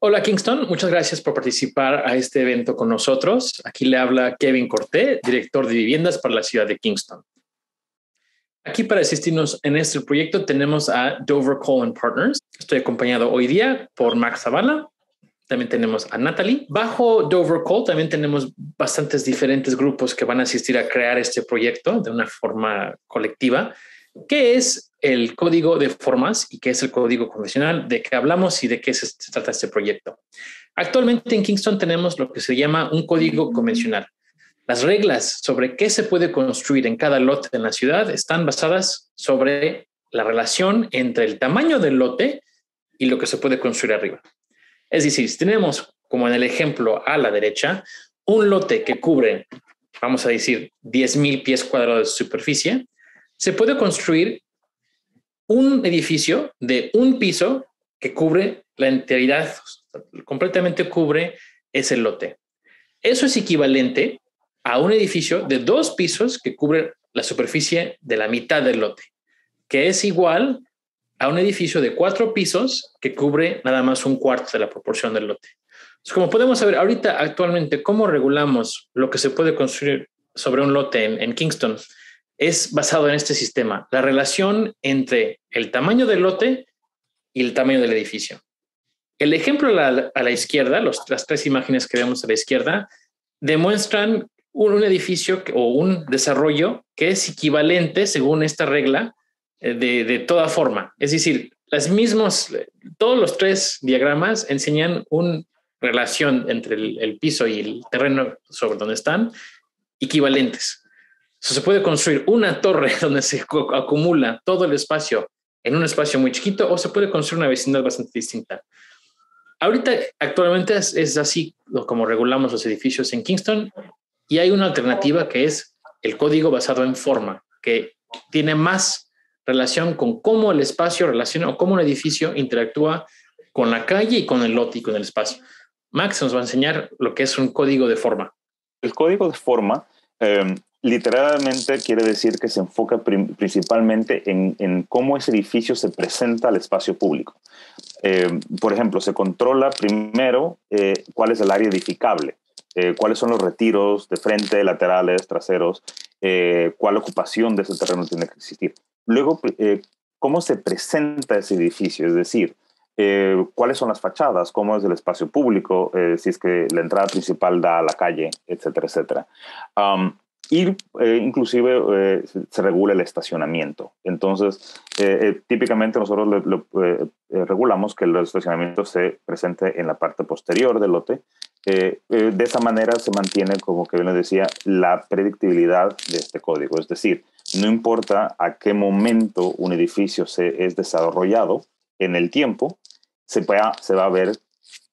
Hola Kingston, muchas gracias por participar a este evento con nosotros. Aquí le habla Kevin Corté, director de viviendas para la ciudad de Kingston. Aquí para asistirnos en este proyecto tenemos a Dover Cole Partners. Estoy acompañado hoy día por Max Zavala. También tenemos a Natalie. Bajo Dover Cole también tenemos bastantes diferentes grupos que van a asistir a crear este proyecto de una forma colectiva. ¿Qué es el código de formas y qué es el código convencional? ¿De qué hablamos y de qué se trata este proyecto? Actualmente en Kingston tenemos lo que se llama un código convencional. Las reglas sobre qué se puede construir en cada lote en la ciudad están basadas sobre la relación entre el tamaño del lote y lo que se puede construir arriba. Es decir, si tenemos, como en el ejemplo a la derecha, un lote que cubre, vamos a decir, 10,000 pies cuadrados de superficie, se puede construir un edificio de un piso que cubre la enteridad, completamente cubre ese lote. Eso es equivalente a un edificio de 2 pisos que cubre la superficie de la mitad del lote, que es igual a un edificio de 4 pisos que cubre nada más un cuarto de la proporción del lote. Entonces, como podemos saber ahorita actualmente cómo regulamos lo que se puede construir sobre un lote en Kingston es basado en este sistema, la relación entre el tamaño del lote y el tamaño del edificio. El ejemplo a la izquierda, las 3 imágenes que vemos a la izquierda, demuestran un edificio o un desarrollo que es equivalente, según esta regla, de toda forma. Es decir, todos los 3 diagramas enseñan una relación entre el piso y el terreno sobre donde están equivalentes. Se puede construir una torre donde se acumula todo el espacio en un espacio muy chiquito, o se puede construir una vecindad bastante distinta. Ahorita, actualmente es así como regulamos los edificios en Kingston, y hay una alternativa que es el código basado en forma, que tiene más relación con cómo el espacio relaciona o cómo un edificio interactúa con la calle y con el lote y con el espacio. Max nos va a enseñar lo que es un código de forma. El código de forma literalmente quiere decir que se enfoca principalmente en cómo ese edificio se presenta al espacio público. Por ejemplo, se controla primero cuál es el área edificable, cuáles son los retiros de frente, laterales, traseros, cuál ocupación de ese terreno tiene que existir. Luego, cómo se presenta ese edificio, es decir, cuáles son las fachadas, cómo es el espacio público, si es que la entrada principal da a la calle, etcétera, etcétera. Inclusive se regula el estacionamiento. Entonces, típicamente nosotros regulamos que el estacionamiento se presente en la parte posterior del lote. De esa manera se mantiene, como que bien les decía, la predictibilidad de este código. Es decir, no importa a qué momento un edificio es desarrollado en el tiempo, se va a ver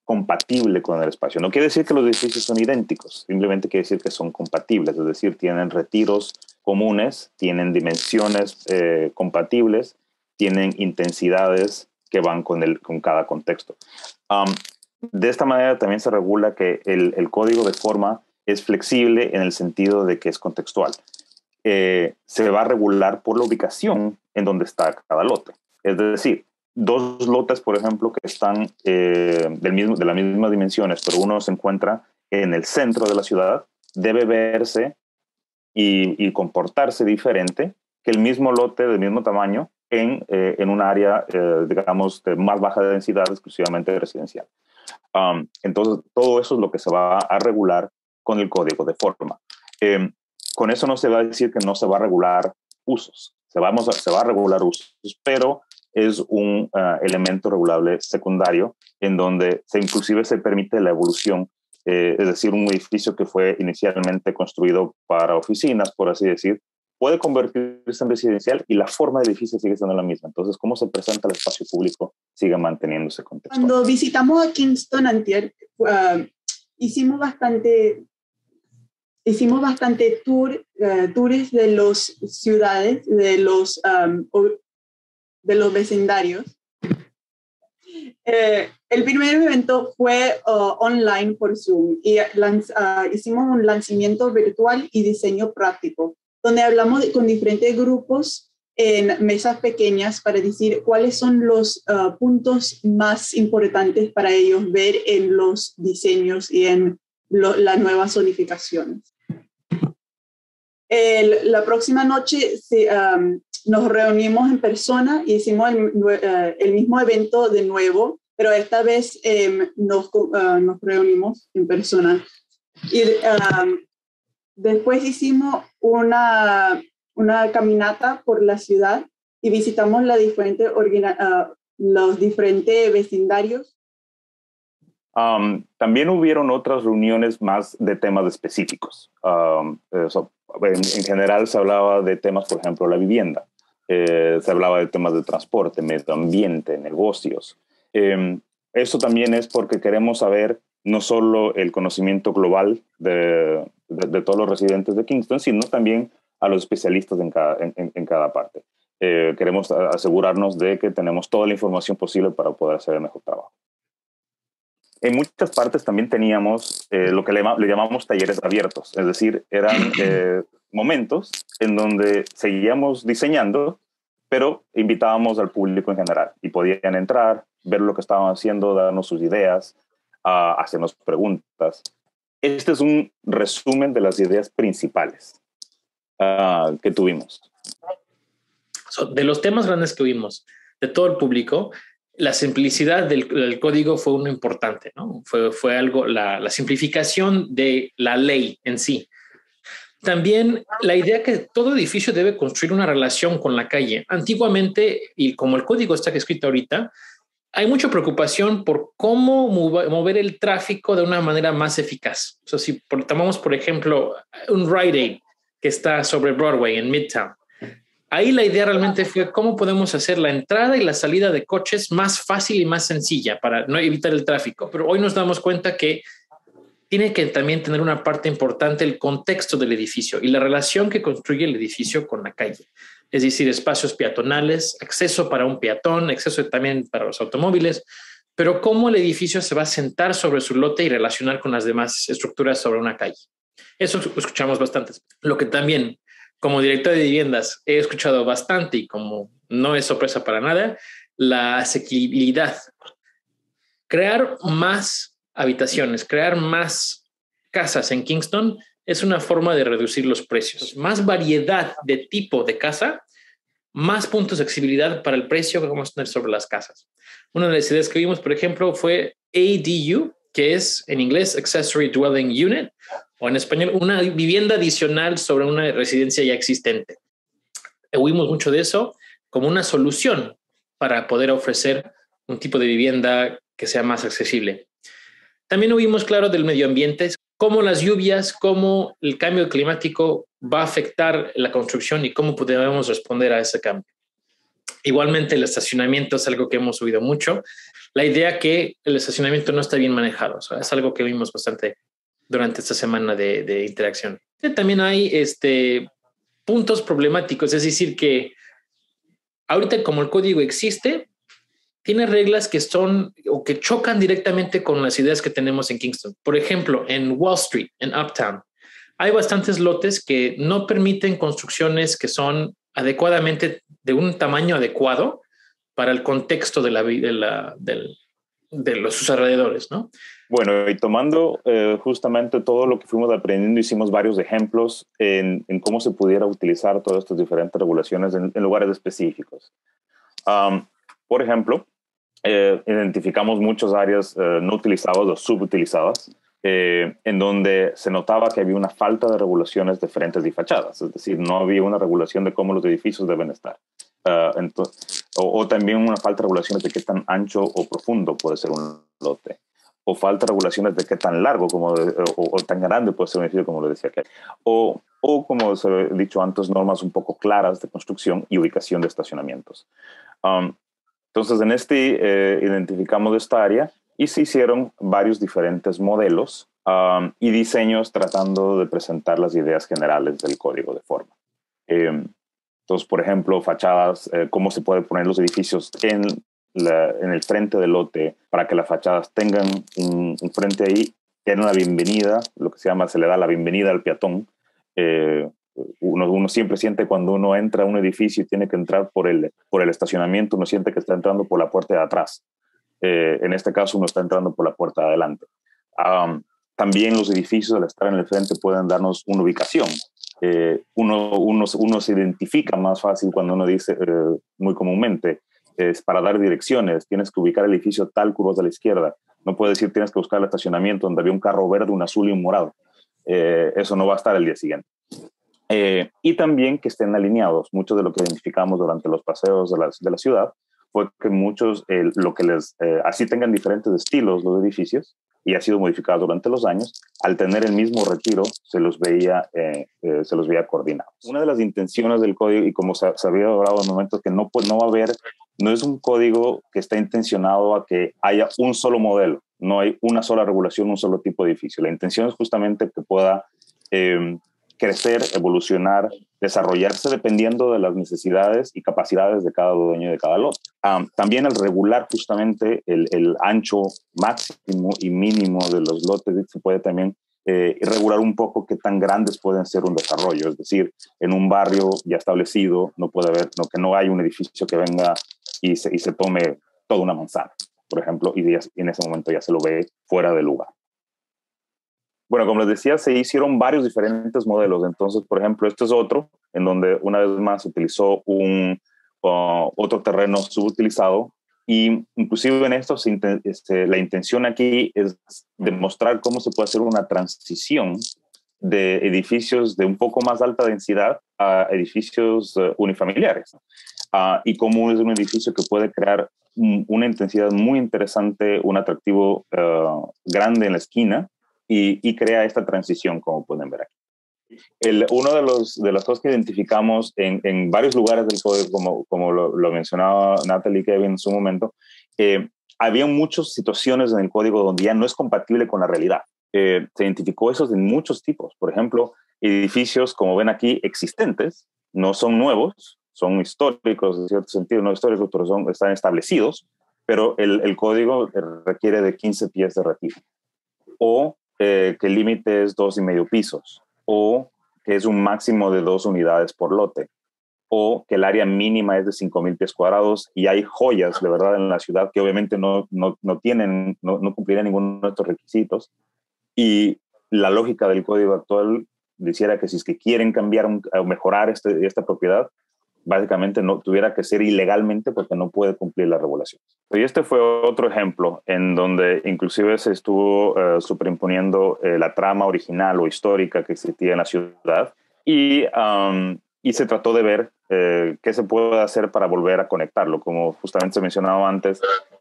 compatible con el espacio. No quiere decir que los edificios son idénticos, simplemente quiere decir que son compatibles, es decir, tienen retiros comunes, tienen dimensiones compatibles, tienen intensidades que van con cada contexto. De esta manera también se regula que el código de forma es flexible en el sentido de que es contextual. Se va a regular por la ubicación en donde está cada lote. Es decir, 2 lotes, por ejemplo, que están de las mismas dimensiones, pero uno se encuentra en el centro de la ciudad, debe verse y comportarse diferente que el mismo lote del mismo tamaño en un área, digamos, de más baja densidad, exclusivamente residencial. Entonces, todo eso es lo que se va a regular con el código de forma. Con eso no se va a decir que no se va a regular usos. Se va a regular usos, pero es un elemento regulable secundario en donde inclusive se permite la evolución, es decir, un edificio que fue inicialmente construido para oficinas, por así decir, puede convertirse en residencial y la forma del edificio sigue siendo la misma. Entonces, cómo se presenta el espacio público sigue manteniéndose contextual. Cuando visitamos a Kingston antier, hicimos bastante tours de las ciudades, de los vecindarios. El primer evento fue online por Zoom y hicimos un lanzamiento virtual y diseño práctico, donde hablamos con diferentes grupos en mesas pequeñas para decir cuáles son los puntos más importantes para ellos ver en los diseños y en las nuevas zonificaciones. La próxima noche nos reunimos en persona y hicimos el mismo evento de nuevo, pero esta vez nos reunimos en persona. Y después hicimos una caminata por la ciudad y visitamos los diferentes vecindarios. También hubieron otras reuniones más de temas específicos. En general se hablaba de temas, por ejemplo, la vivienda. Se hablaba de temas de transporte, medio ambiente, negocios. Eso también es porque queremos saber no solo el conocimiento global de todos los residentes de Kingston, sino también a los especialistas en cada parte. Queremos asegurarnos de que tenemos toda la información posible para poder hacer el mejor trabajo. En muchas partes también teníamos lo que le llamamos talleres abiertos, es decir, eran momentos en donde seguíamos diseñando, pero invitábamos al público en general y podían entrar, ver lo que estaban haciendo, darnos sus ideas, hacernos preguntas. Este es un resumen de las ideas principales que tuvimos. De los temas grandes que vimos de todo el público, la simplicidad del código fue uno importante, ¿no? Fue algo, la simplificación de la ley en sí. También la idea que todo edificio debe construir una relación con la calle. Antiguamente, y como el código está escrito ahorita, hay mucha preocupación por cómo mover el tráfico de una manera más eficaz. O sea, si tomamos, por ejemplo, un Rite Aid que está sobre Broadway en Midtown, ahí la idea realmente fue cómo podemos hacer la entrada y la salida de coches más fácil y más sencilla para no evitar el tráfico. Pero hoy nos damos cuenta que tiene que también tener una parte importante el contexto del edificio y la relación que construye el edificio con la calle. Es decir, espacios peatonales, acceso para un peatón, acceso también para los automóviles, pero cómo el edificio se va a sentar sobre su lote y relacionar con las demás estructuras sobre una calle. Eso escuchamos bastante. Lo que también, como director de viviendas, he escuchado bastante y como no es sorpresa para nada, la asequibilidad. Crear más habitaciones, crear más casas en Kingston es una forma de reducir los precios. Más variedad de tipo de casa, más puntos de accesibilidad para el precio que vamos a tener sobre las casas. Una de las ideas que vimos, por ejemplo, fue ADU, que es en inglés Accessory Dwelling Unit, o en español una vivienda adicional sobre una residencia ya existente. Oímos mucho de eso como una solución para poder ofrecer un tipo de vivienda que sea más accesible. También oímos, claro, del medio ambiente, cómo las lluvias, cómo el cambio climático va a afectar la construcción y cómo podemos responder a ese cambio. Igualmente, el estacionamiento es algo que hemos oído mucho. La idea que el estacionamiento no está bien manejado, o sea, es algo que vimos bastante durante esta semana de interacción. También hay puntos problemáticos, es decir, que ahorita como el código existe, tiene reglas que son o que chocan directamente con las ideas que tenemos en Kingston. Por ejemplo, en Wall Street, en Uptown, hay bastantes lotes que no permiten construcciones que son adecuadamente de un tamaño adecuado para el contexto de sus alrededores, ¿no? Bueno, y tomando justamente todo lo que fuimos aprendiendo, hicimos varios ejemplos en cómo se pudiera utilizar todas estas diferentes regulaciones en lugares específicos. Por ejemplo, identificamos muchas áreas no utilizadas o subutilizadas, en donde se notaba que había una falta de regulaciones de frentes y fachadas, es decir, no había una regulación de cómo los edificios deben estar. O también una falta de regulaciones de qué tan ancho o profundo puede ser un lote, o falta de regulaciones de qué tan largo o tan grande puede ser un edificio, como lo decía aquel, o como se ha dicho antes, normas un poco claras de construcción y ubicación de estacionamientos. Entonces, identificamos esta área y se hicieron varios diferentes modelos y diseños tratando de presentar las ideas generales del código de forma. Entonces, por ejemplo, fachadas, cómo se pueden poner los edificios en el frente del lote para que las fachadas tengan un frente ahí, tengan una bienvenida, lo que se le da la bienvenida al peatón, uno siempre siente cuando uno entra a un edificio y tiene que entrar por el estacionamiento, uno siente que está entrando por la puerta de atrás. En este caso, uno está entrando por la puerta de adelante. También los edificios, al estar en el frente, pueden darnos una ubicación. Uno se identifica más fácil cuando uno dice, muy comúnmente, es para dar direcciones, tienes que ubicar el edificio tal, curvas a la izquierda. No puedes decir, tienes que buscar el estacionamiento donde había un carro verde, un azul y un morado. Eso no va a estar el día siguiente. Y también que estén alineados. Mucho de lo que identificamos durante los paseos de la ciudad fue que muchos, así tengan diferentes estilos los edificios, y ha sido modificado durante los años, al tener el mismo retiro se los veía coordinados. Una de las intenciones del código, y como se había hablado en momentos, que no es un código que está intencionado a que haya un solo modelo, no hay una sola regulación, un solo tipo de edificio. La intención es justamente que pueda crecer, evolucionar, desarrollarse dependiendo de las necesidades y capacidades de cada dueño de cada lote. También al regular justamente el ancho máximo y mínimo de los lotes, se puede también regular un poco qué tan grandes pueden ser un desarrollo. Es decir, en un barrio ya establecido no puede haber, que no hay un edificio que venga y se tome toda una manzana, por ejemplo, y en ese momento ya se lo ve fuera de lugar. Bueno, como les decía, se hicieron varios diferentes modelos. Entonces, por ejemplo, este es otro en donde una vez más se utilizó otro terreno subutilizado, y inclusive en esto la intención aquí es demostrar cómo se puede hacer una transición de edificios de un poco más alta densidad a edificios unifamiliares. Y cómo es un edificio que puede crear una intensidad muy interesante, un atractivo grande en la esquina, y crea esta transición, como pueden ver aquí. Uno de las cosas que identificamos en varios lugares del código, como lo mencionaba Natalie y Kevin en su momento, había muchas situaciones en el código donde ya no es compatible con la realidad. Se identificó eso de muchos tipos. Por ejemplo, edificios, como ven aquí, existentes, no son nuevos, son históricos, en cierto sentido, no históricos, pero están establecidos, pero el código requiere de 15 pies de retiro. O que el límite es 2,5 pisos, o que es un máximo de 2 unidades por lote, o que el área mínima es de 5,000 pies cuadrados, y hay joyas de verdad en la ciudad que obviamente no cumplirían ninguno de estos requisitos, y la lógica del código actual dijera que si es que quieren cambiar o mejorar esta propiedad, básicamente no tuviera que ser ilegalmente, porque no puede cumplir las regulaciones. Y este fue otro ejemplo en donde inclusive se estuvo superimponiendo la trama original o histórica que existía en la ciudad, y se trató de ver qué se puede hacer para volver a conectarlo. Como justamente se mencionaba antes,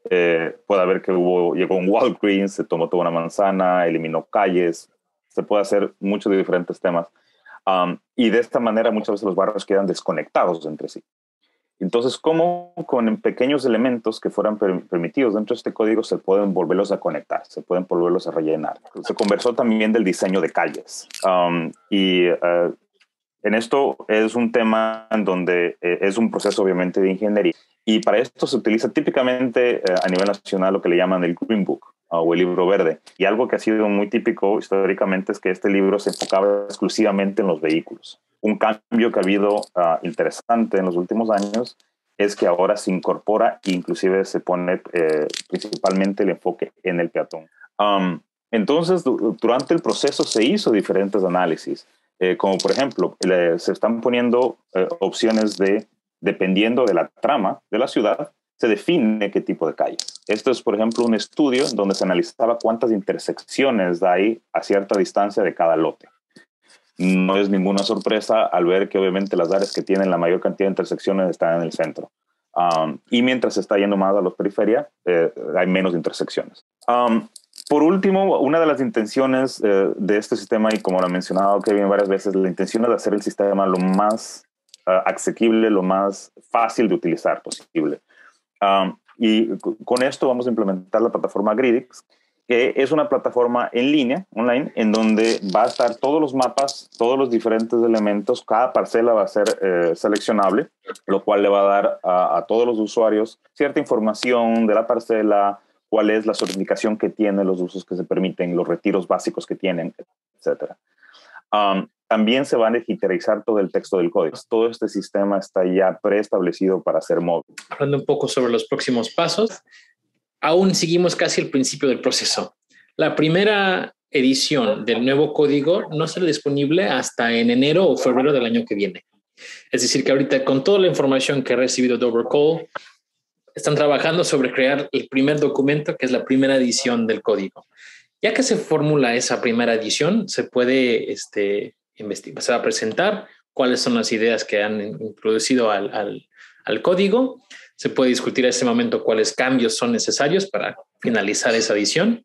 puede haber que llegó un Walgreens, se tomó toda una manzana, eliminó calles, se puede hacer muchos de diferentes temas. Y de esta manera muchas veces los barrios quedan desconectados entre sí. Entonces, ¿cómo con pequeños elementos que fueran permitidos dentro de este código se pueden volverlos a conectar, se pueden volverlos a rellenar? Se conversó también del diseño de calles. En esto es un tema en donde es un proceso obviamente de ingeniería, y para esto se utiliza típicamente a nivel nacional lo que le llaman el Green Book, o el libro verde. Y algo que ha sido muy típico históricamente es que este libro se enfocaba exclusivamente en los vehículos. Un cambio que ha habido interesante en los últimos años es que ahora se incorpora, inclusive se pone principalmente el enfoque en el peatón. Entonces, durante el proceso se hizo diferentes análisis, como por ejemplo, se están poniendo opciones dependiendo de la trama de la ciudad, se define qué tipo de calles. Esto es, por ejemplo, un estudio donde se analizaba cuántas intersecciones hay a cierta distancia de cada lote. No es ninguna sorpresa al ver que obviamente las áreas que tienen la mayor cantidad de intersecciones están en el centro. Y mientras se está yendo más a las periferias, hay menos intersecciones. Por último, una de las intenciones de este sistema, y como lo ha mencionado Kevin varias veces, la intención es de hacer el sistema lo más asequible, lo más fácil de utilizar posible. Y con esto vamos a implementar la plataforma Gridix, que es una plataforma en línea, online, en donde va a estar todos los mapas, todos los diferentes elementos, cada parcela va a ser seleccionable, lo cual le va a dar a todos los usuarios cierta información de la parcela, cuál es la certificación que tiene, los usos que se permiten, los retiros básicos que tienen, etc. también se va a digitalizar todo el texto del código. Todo este sistema está ya preestablecido para ser móvil. Hablando un poco sobre los próximos pasos, aún seguimos casi al principio del proceso. La primera edición del nuevo código no será disponible hasta en enero o febrero del año que viene. Es decir, que ahorita con toda la información que ha recibido Dover Cole, están trabajando sobre crear el primer documento, que es la primera edición del código. Ya que se formula esa primera edición, se puede investigar, se va a presentar cuáles son las ideas que han introducido al código. Se puede discutir en ese momento cuáles cambios son necesarios para finalizar esa edición.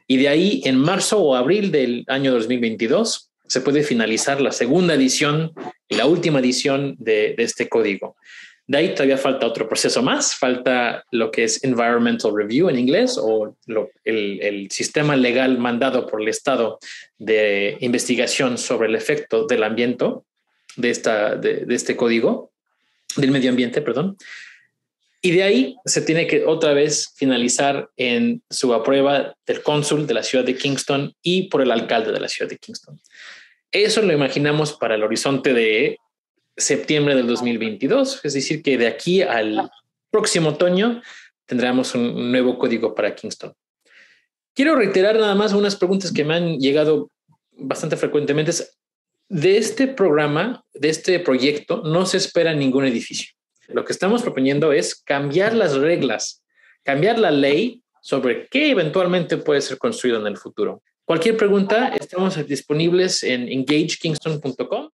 Y de ahí, en marzo o abril del año 2022, se puede finalizar la segunda edición y la última edición de este código. De ahí todavía falta otro proceso más. Falta lo que es Environmental Review en inglés, o el sistema legal mandado por el Estado de investigación sobre el efecto del ambiente de este código, del medio ambiente, perdón. Y de ahí se tiene que otra vez finalizar en su aprueba del cónsul de la ciudad de Kingston y por el alcalde de la ciudad de Kingston. Eso lo imaginamos para el horizonte de septiembre del 2022, es decir, que de aquí al próximo otoño tendremos un nuevo código para Kingston. Quiero reiterar nada más unas preguntas que me han llegado bastante frecuentemente. De este programa, de este proyecto, no se espera ningún edificio. Lo que estamos proponiendo es cambiar las reglas, cambiar la ley sobre qué eventualmente puede ser construido en el futuro. Cualquier pregunta, estamos disponibles en engagekingston.com.